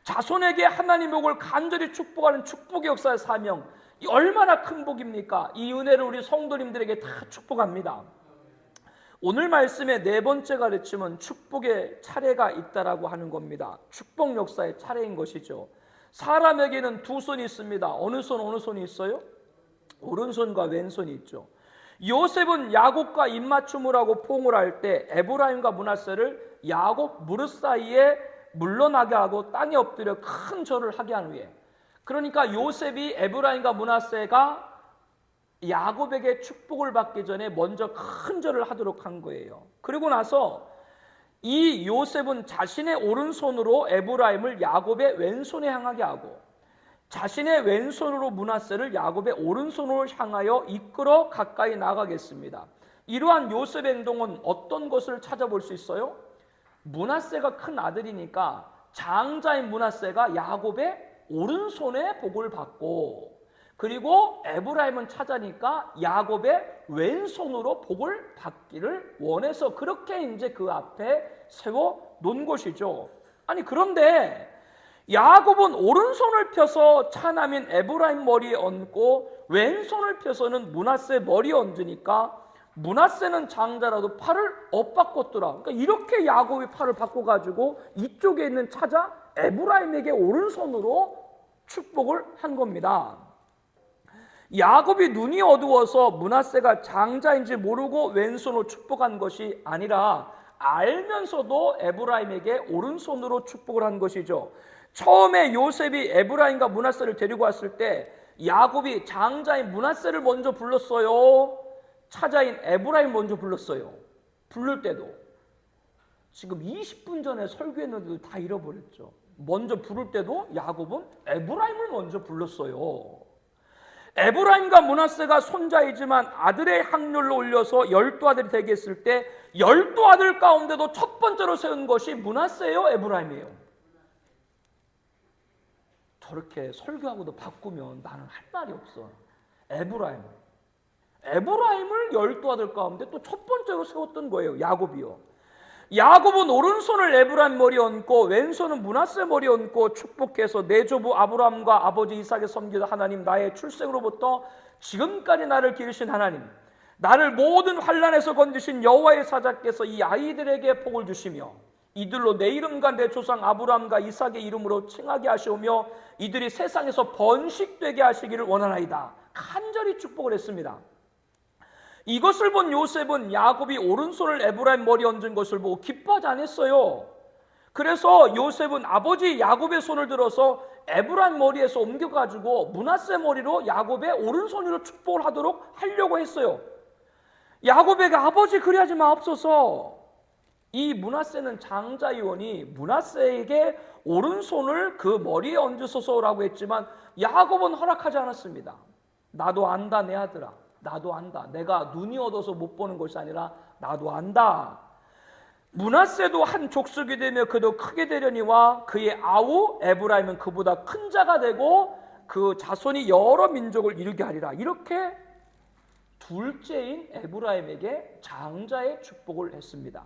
자손에게 하나님의 복을 간절히 축복하는 축복의 역사의 사명, 이 얼마나 큰 복입니까? 이 은혜를 우리 성도님들에게 다 축복합니다. 오늘 말씀의 네 번째 가르침은 축복의 차례가 있다라고 하는 겁니다. 축복 역사의 차례인 것이죠. 사람에게는 두 손이 있습니다. 어느 손이 있어요? 오른손과 왼손이 있죠. 요셉은 야곱과 입맞춤을 하고 포옹을 할 때 에브라임과 므낫세를 야곱 무릎 사이에 물러나게 하고 땅에 엎드려 큰 절을 하게 한 후에, 그러니까 요셉이 에브라임과 므낫세가 야곱에게 축복을 받기 전에 먼저 큰 절을 하도록 한 거예요. 그리고 나서 이 요셉은 자신의 오른손으로 에브라임을 야곱의 왼손에 향하게 하고 자신의 왼손으로 므낫세를 야곱의 오른손으로 향하여 이끌어 가까이 나가겠습니다. 이러한 요셉의 행동은 어떤 것을 찾아볼 수 있어요? 므낫세가 큰 아들이니까 장자인 므낫세가 야곱의 오른손에 복을 받고, 그리고 에브라임은 찾아니까 야곱의 왼손으로 복을 받기를 원해서 그렇게 이제 그 앞에 세워 놓은 것이죠. 아니 그런데 야곱은 오른손을 펴서 차남인 에브라임 머리에 얹고 왼손을 펴서는 므낫세 머리에 얹으니까 므낫세는 장자라도 팔을 엇바꿨더라. 그러니까 이렇게 야곱이 팔을 바꿔가지고 이쪽에 있는 차자 에브라임에게 오른손으로 축복을 한 겁니다. 야곱이 눈이 어두워서 므낫세가 장자인지 모르고 왼손으로 축복한 것이 아니라 알면서도 에브라임에게 오른손으로 축복을 한 것이죠. 처음에 요셉이 에브라임과 므낫세를 데리고 왔을 때 야곱이 장자인 므낫세를 먼저 불렀어요? 차자인 에브라임 먼저 불렀어요? 부를 때도 지금 20분 전에 설교했는데도 다 잃어버렸죠. 먼저 부를 때도 야곱은 에브라임을 먼저 불렀어요. 에브라임과 므낫세가 손자이지만 아들의 확률로 올려서 12아들이 되게 했을 때 12아들 가운데도 첫 번째로 세운 것이 므낫세예요, 에브라임이에요? 저렇게 설교하고도 바꾸면 나는 할 말이 없어. 에브라임을 12아들 가운데 또 첫 번째로 세웠던 거예요, 야곱이요. 야곱은 오른손을 에브라임 머리에 얹고 왼손은 므낫세 머리에 얹고 축복해서 내 조부 아브라함과 아버지 이삭의 섬기던 하나님, 나의 출생으로부터 지금까지 나를 기르신 하나님, 나를 모든 환난에서 건지신 여호와의 사자께서 이 아이들에게 복을 주시며 이들로 내 이름과 내 조상 아브라함과 이삭의 이름으로 칭하게 하시오며 이들이 세상에서 번식되게 하시기를 원하나이다. 간절히 축복을 했습니다. 이것을 본 요셉은 야곱이 오른손을 에브라임 머리에 얹은 것을 보고 기뻐하지 않았어요. 그래서 요셉은 아버지 야곱의 손을 들어서 에브라임 머리에서 옮겨가지고 므낫세 머리로 야곱의 오른손으로 축복을 하려고 했어요. 야곱에게 아버지 그리하지 마옵소서. 이 므낫세는 장자이오니 므낫세에게 오른손을 그 머리에 얹으소서라고 했지만 야곱은 허락하지 않았습니다. 나도 안다 내 아들아, 나도 안다. 내가 눈이 어두워서 못 보는 것이 아니라 나도 안다. 므낫세도 한 족속이 되며 그도 크게 되려니와 그의 아우 에브라임은 그보다 큰 자가 되고 그 자손이 여러 민족을 이루게 하리라. 이렇게 둘째인 에브라임에게 장자의 축복을 했습니다.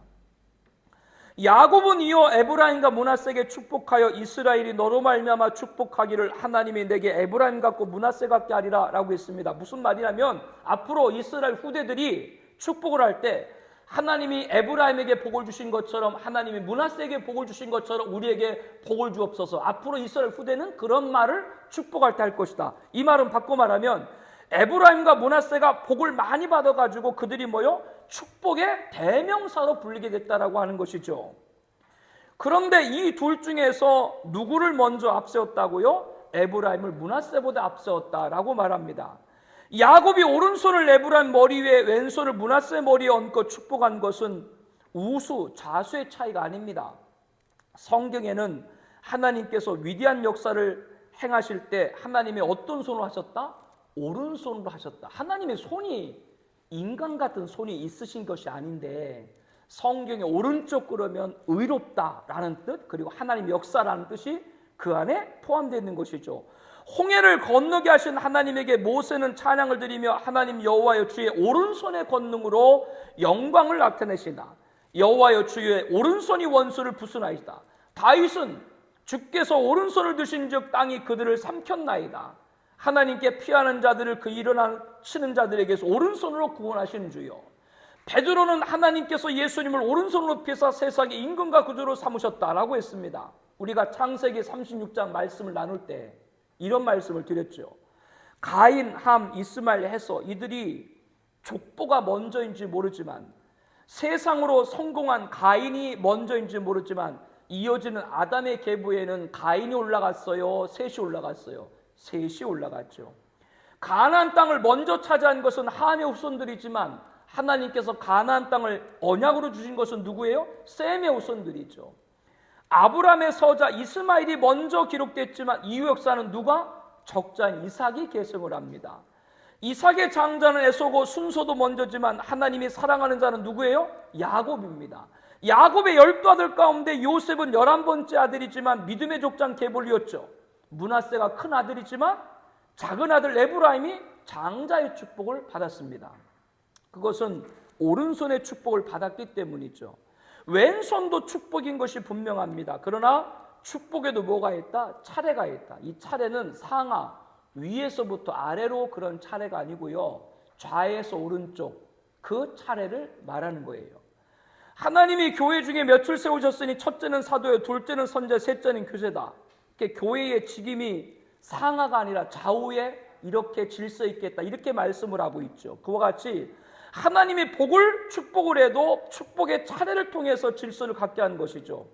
야곱은 이어 에브라임과 므낫세에게 축복하여 이스라엘이 너로 말미암아 축복하기를 하나님이 내게 에브라임 같고 므낫세 같게 하리라 라고 했습니다. 무슨 말이냐면 앞으로 이스라엘 후대들이 축복을 할 때 하나님이 에브라임에게 복을 주신 것처럼 하나님이 므낫세에게 복을 주신 것처럼 우리에게 복을 주옵소서. 앞으로 이스라엘 후대는 그런 말을 축복할 때 할 것이다. 이 말은 바꿔 말하면 에브라임과 므낫세가 복을 많이 받아가지고 그들이 뭐요? 축복의 대명사로 불리게 됐다라고 하는 것이죠. 그런데 이 둘 중에서 누구를 먼저 앞세웠다고요? 에브라임을 므낫세보다 앞세웠다라고 말합니다. 야곱이 오른손을 에브라임 머리 위에 왼손을 므낫세 머리에 얹고 축복한 것은 우수, 자수의 차이가 아닙니다. 성경에는 하나님께서 위대한 역사를 행하실 때 하나님이 어떤 손으로 하셨다? 오른손으로 하셨다. 하나님의 손이 인간 같은 손이 있으신 것이 아닌데 성경에 오른쪽 그러면 의롭다라는 뜻, 그리고 하나님 역사라는 뜻이 그 안에 포함되어 있는 것이죠. 홍해를 건너게 하신 하나님에게 모세는 찬양을 드리며 하나님 여호와여 주의 오른손의 권능으로 영광을 나타내시나 여호와여 주의 오른손이 원수를 부수나이다. 다윗은 주께서 오른손을 드신즉 땅이 그들을 삼켰나이다. 하나님께 피하는 자들을 그 일어나치는 자들에게서 오른손으로 구원하시는 주요. 베드로는 하나님께서 예수님을 오른손으로 피사 세상의 임금과 구주로 삼으셨다라고 했습니다. 우리가 창세기 36장 말씀을 나눌 때 이런 말씀을 드렸죠. 가인, 함, 이스마엘 해서 이들이 족보가 먼저인지 모르지만 세상으로 성공한 가인이 먼저인지 모르지만 이어지는 아담의 계보에는 가인이 올라갔어요? 셋이 올라갔어요? 셋이 올라갔죠. 가나안 땅을 먼저 차지한 것은 함의 후손들이지만 하나님께서 가나안 땅을 언약으로 주신 것은 누구예요? 셈의 후손들이죠. 아브라함의 서자 이스마엘이 먼저 기록됐지만 이후 역사는 누가? 적자인 이삭이 계승을 합니다. 이삭의 장자는 에서고 순서도 먼저지만 하나님이 사랑하는 자는 누구예요? 야곱입니다. 야곱의 12아들 가운데 요셉은 11번째 아들이지만 믿음의 족장 계보리였죠. 므낫세가 큰 아들이지만 작은 아들 에브라임이 장자의 축복을 받았습니다. 그것은 오른손의 축복을 받았기 때문이죠. 왼손도 축복인 것이 분명합니다. 그러나 축복에도 뭐가 있다? 차례가 있다. 이 차례는 상하, 위에서부터 아래로 그런 차례가 아니고요. 좌에서 오른쪽 그 차례를 말하는 거예요. 하나님이 교회 중에 몇을 세우셨으니 첫째는 사도요, 둘째는 선제, 셋째는 교제다. 교회의 직임이 상하가 아니라 좌우에 이렇게 질서 있겠다 이렇게 말씀을 하고 있죠. 그와 같이 하나님이 복을 축복을 해도 축복의 차례를 통해서 질서를 갖게 하는 것이죠.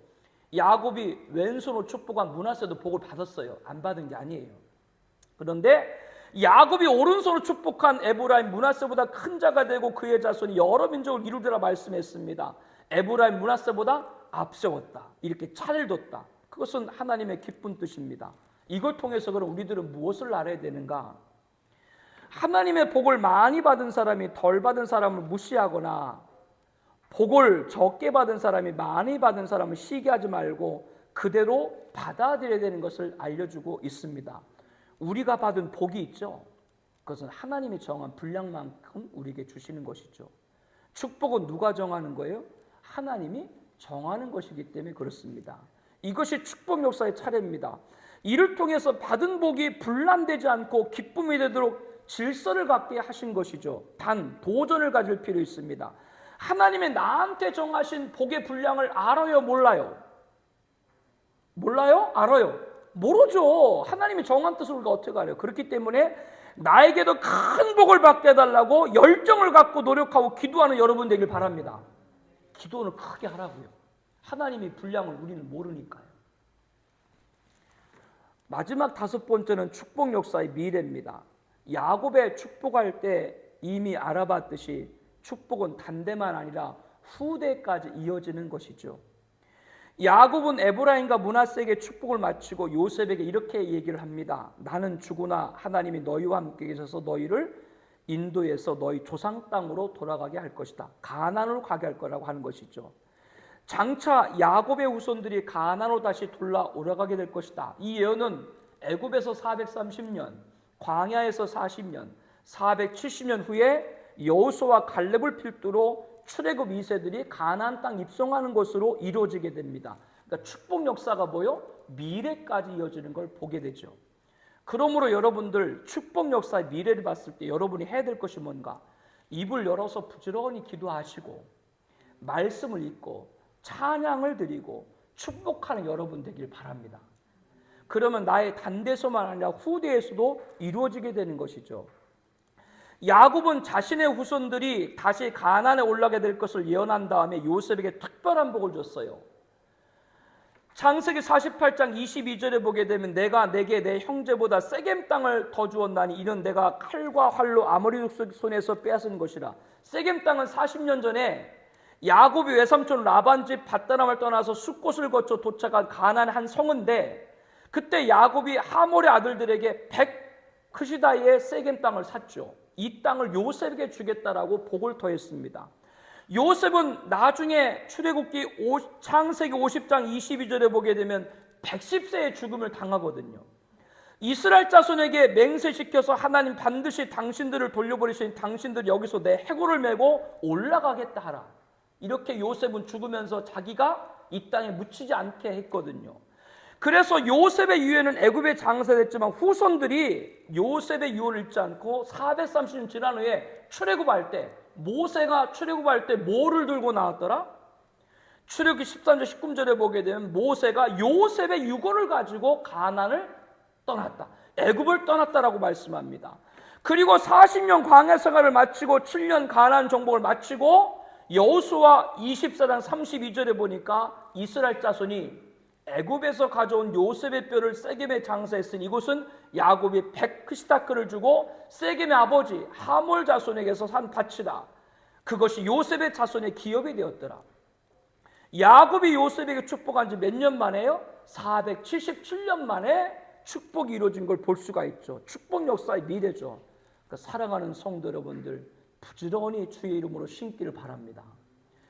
야곱이 왼손으로 축복한 므낫세도 복을 받았어요. 안 받은 게 아니에요. 그런데 야곱이 오른손으로 축복한 에브라임 므낫세보다 큰 자가 되고 그의 자손이 여러 민족을 이루리라 말씀했습니다. 에브라임 므낫세보다 앞세웠다. 이렇게 차례를 뒀다. 그것은 하나님의 기쁜 뜻입니다. 이걸 통해서 그럼 우리들은 무엇을 알아야 되는가? 하나님의 복을 많이 받은 사람이 덜 받은 사람을 무시하거나 복을 적게 받은 사람이 많이 받은 사람을 시기하지 말고 그대로 받아들여야 되는 것을 알려주고 있습니다. 우리가 받은 복이 있죠. 그것은 하나님이 정한 분량만큼 우리에게 주시는 것이죠. 축복은 누가 정하는 거예요? 하나님이 정하는 것이기 때문에 그렇습니다. 이것이 축복 역사의 차례입니다. 이를 통해서 받은 복이 분란되지 않고 기쁨이 되도록 질서를 갖게 하신 것이죠. 단 도전을 가질 필요 있습니다. 하나님의 나한테 정하신 복의 분량을 알아요? 몰라요? 몰라요? 알아요? 모르죠. 하나님이 정한 뜻을 우리가 어떻게 알아요? 그렇기 때문에 나에게도 큰 복을 받게 해달라고 열정을 갖고 노력하고 기도하는 여러분 되길 바랍니다. 기도를 크게 하라고요. 하나님의 분량을 우리는 모르니까요. 마지막 5번째는 축복 역사의 미래입니다. 야곱의 축복할 때 이미 알아봤듯이 축복은 단대만 아니라 후대까지 이어지는 것이죠. 야곱은 에브라임과 므낫세에게 축복을 마치고 요셉에게 이렇게 얘기를 합니다. 나는 죽으나 하나님이 너희와 함께 계셔서 너희를 인도해서 너희 조상 땅으로 돌아가게 할 것이다. 가나안으로 가게 할 거라고 하는 것이죠. 장차 야곱의 후손들이 가나안으로 다시 돌아오게 될 것이다. 이 예언은 애굽에서 430년, 광야에서 40년, 470년 후에 여호수아와 갈렙을 필두로 출애굽 2세들이 가나안 땅 입성하는 것으로 이루어지게 됩니다. 그러니까 축복 역사가 뭐요? 미래까지 이어지는 걸 보게 되죠. 그러므로 여러분들 축복 역사의 미래를 봤을 때 여러분이 해야 될 것이 뭔가? 입을 열어서 부지런히 기도하시고 말씀을 읽고 찬양을 드리고 축복하는 여러분 되길 바랍니다. 그러면 나의 단대에서만 아니라 후대에서도 이루어지게 되는 것이죠. 야곱은 자신의 후손들이 다시 가나안에 올라가게 될 것을 예언한 다음에 요셉에게 특별한 복을 줬어요. 창세기 48장 22절에 보게 되면 내가 내게 내 형제보다 세겜 땅을 더 주었나니 이는 내가 칼과 활로 아모리 족속 손에서 빼앗은 것이라. 세겜 땅은 40년 전에 야곱이 외삼촌 라반 집 밧다람을 떠나서 숫곳을 거쳐 도착한 가나안 한 성인데, 그때 야곱이 하몰의 아들들에게 100크시다의 세겜 땅을 샀죠. 이 땅을 요셉에게 주겠다라고 복을 더했습니다. 요셉은 나중에 출애굽기 창세기 50장 22절에 보게 되면 110세의 죽음을 당하거든요. 이스라엘 자손에게 맹세시켜서 하나님 반드시 당신들을 돌려버리시니 당신들 여기서 내 해골을 메고 올라가겠다 하라. 이렇게 요셉은 죽으면서 자기가 이 땅에 묻히지 않게 했거든요. 그래서 요셉의 유해는 애굽에 장사됐지만 후손들이 요셉의 유언을 읽지 않고 430년 지난 후에 출애굽할 때, 모세가 출애굽할 때 뭐를 들고 나왔더라? 출애굽기 13절 19절에 보게 되면 모세가 요셉의 유골을 가지고 가나안을 떠났다, 애굽을 떠났다라고 말씀합니다. 그리고 40년 광야 생활을 마치고 7년 가나안 정복을 마치고 여호수아 24장 32절에 보니까 이스라엘 자손이 애굽에서 가져온 요셉의 뼈를 세겜에 장사했으니 이곳은 야곱이 100크시다크를 주고 세겜의 아버지 하몰 자손에게서 산 밭이다. 그것이 요셉의 자손의 기업이 되었더라. 야곱이 요셉에게 축복한 지 몇 년 만에요? 477년 만에 축복이 이루어진 걸 볼 수가 있죠. 축복 역사의 미래죠. 그러니까 사랑하는 성도 여러분들, 부지런히 주의 이름으로 신기를 바랍니다.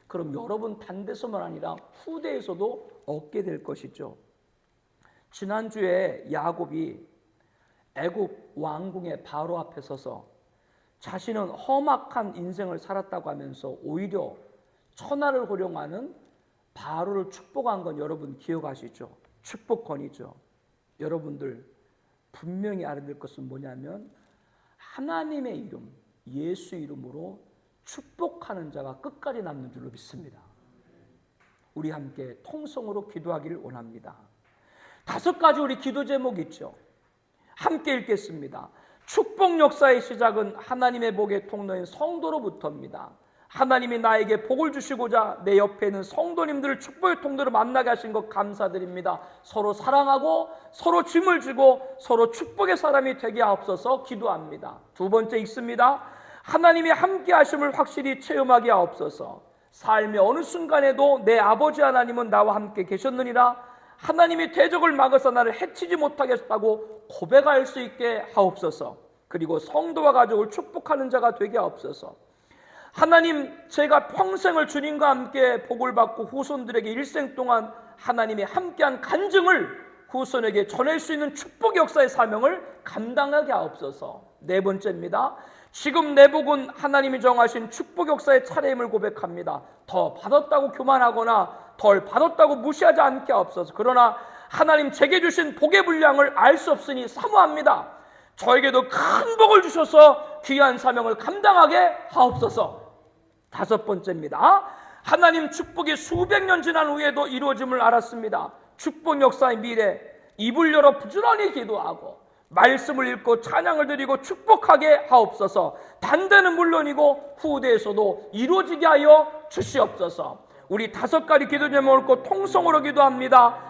그럼 여러분 단대서만 아니라 후대에서도 얻게 될 것이죠. 지난주에 야곱이 애굽 왕궁의 바로 앞에 서서 자신은 험악한 인생을 살았다고 하면서 오히려 천하를 호령하는 바로를 축복한 건 여러분 기억하시죠? 축복권이죠. 여러분들 분명히 알아야 될 것은 뭐냐면 하나님의 이름, 예수 이름으로 축복하는 자가 끝까지 남는 줄로 믿습니다. 우리 함께 통성으로 기도하기를 원합니다. 5가지 우리 기도 제목이 있죠. 함께 읽겠습니다. 축복 역사의 시작은 하나님의 복의 통로인 성도로부터입니다. 하나님이 나에게 복을 주시고자 내 옆에 있는 성도님들을 축복의 통로로 만나게 하신 것 감사드립니다. 서로 사랑하고 서로 짐을 지고 서로 축복의 사람이 되게 하옵소서 기도합니다. 2번째 읽습니다. 하나님이 함께 하심을 확실히 체험하게 하옵소서. 삶의 어느 순간에도 내 아버지 하나님은 나와 함께 계셨느니라. 하나님이 대적을 막아서 나를 해치지 못하게 했다고 고백할 수 있게 하옵소서. 그리고 성도와 가족을 축복하는 자가 되게 하옵소서. 하나님, 제가 평생을 주님과 함께 복을 받고 후손들에게 일생 동안 하나님이 함께한 간증을 후손에게 전할 수 있는 축복 역사의 사명을 감당하게 하옵소서. 4번째입니다. 지금 내 복은 하나님이 정하신 축복 역사의 차례임을 고백합니다. 더 받았다고 교만하거나 덜 받았다고 무시하지 않게 하옵소서. 그러나 하나님 제게 주신 복의 분량을 알 수 없으니 사모합니다. 저에게도 큰 복을 주셔서 귀한 사명을 감당하게 하옵소서. 5번째입니다. 하나님 축복이 수백 년 지난 후에도 이루어짐을 알았습니다. 축복 역사의 미래, 입을 열어 부지런히 기도하고 말씀을 읽고 찬양을 드리고 축복하게 하옵소서. 단대는 물론이고 후대에서도 이루어지게 하여 주시옵소서. 우리 5가지 기도 제목을 꼭 통성으로 기도합니다.